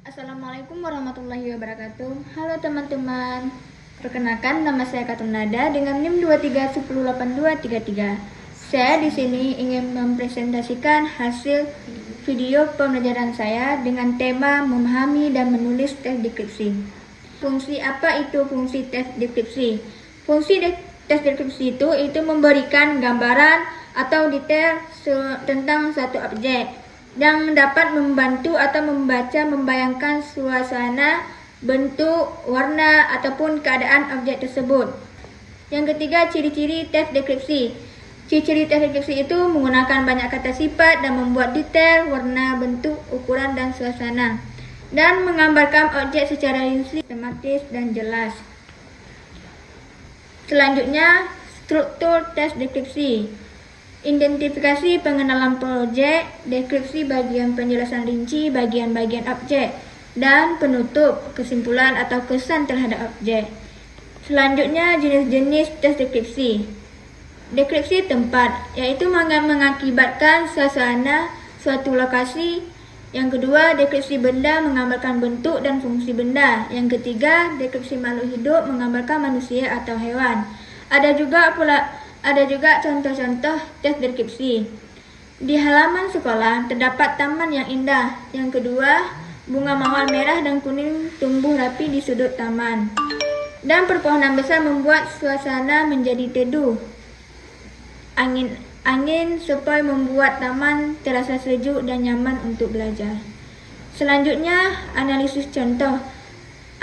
Assalamualaikum warahmatullahi wabarakatuh. Halo teman-teman. Perkenalkan, nama saya Katun Nada dengan NIM 23108233. Saya di sini ingin mempresentasikan hasil video pembelajaran saya dengan tema memahami dan menulis tes deskripsi. Fungsi apa itu fungsi tes deskripsi? Tes deskripsi itu memberikan gambaran atau detail tentang suatu objek yang dapat membantu atau membayangkan suasana, bentuk, warna, ataupun keadaan objek tersebut. Yang ketiga, ciri-ciri tes deskripsi. Ciri-ciri tes deskripsi itu menggunakan banyak kata sifat dan membuat detail, warna, bentuk, ukuran, dan suasana, dan menggambarkan objek secara rinci, sistematis, dan jelas. Selanjutnya, struktur tes deskripsi. Identifikasi pengenalan projek, deskripsi bagian penjelasan rinci bagian-bagian objek, dan penutup kesimpulan atau kesan terhadap objek. Selanjutnya, jenis-jenis tes deskripsi. Deskripsi tempat, yaitu mengakibatkan suasana suatu lokasi. Yang kedua, deskripsi benda menggambarkan bentuk dan fungsi benda. Yang ketiga, deskripsi makhluk hidup menggambarkan manusia atau hewan. Ada juga contoh-contoh tes deskripsi. Di halaman sekolah terdapat taman yang indah. Yang kedua, bunga mawar merah dan kuning tumbuh rapi di sudut taman. Dan perpohonan besar membuat suasana menjadi teduh. Angin sepoi membuat taman terasa sejuk dan nyaman untuk belajar. Selanjutnya, analisis contoh.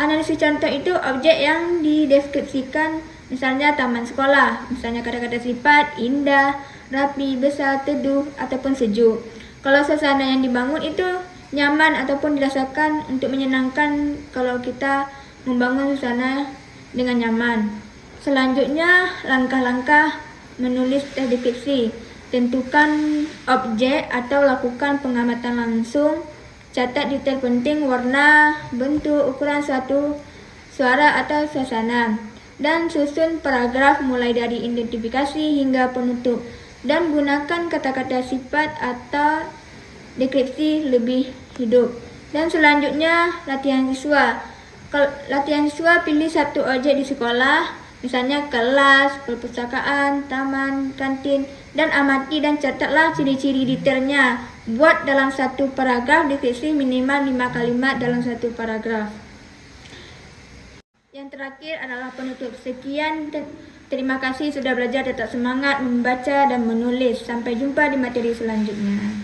Analisis contoh itu objek yang dideskripsikan, misalnya taman sekolah, misalnya kata-kata sifat indah, rapi, besar, teduh, ataupun sejuk. Kalau suasana yang dibangun itu nyaman ataupun dirasakan untuk menyenangkan kalau kita membangun suasana dengan nyaman. Selanjutnya, langkah-langkah menulis tes deskripsi. Tentukan objek atau lakukan pengamatan langsung. Catat detail penting, warna, bentuk, ukuran suatu suara atau suasana. Dan susun paragraf mulai dari identifikasi hingga penutup. Dan gunakan kata-kata sifat atau deskripsi lebih hidup. Dan selanjutnya, latihan siswa. Latihan siswa, pilih satu objek di sekolah, misalnya kelas, perpustakaan, taman, kantin, dan amati dan catatlah ciri-ciri detailnya. Buat dalam satu paragraf deskripsi minimal 5 kalimat dalam satu paragraf. Yang terakhir adalah penutup. Sekian, terima kasih sudah belajar, tetap semangat membaca dan menulis. Sampai jumpa di materi selanjutnya.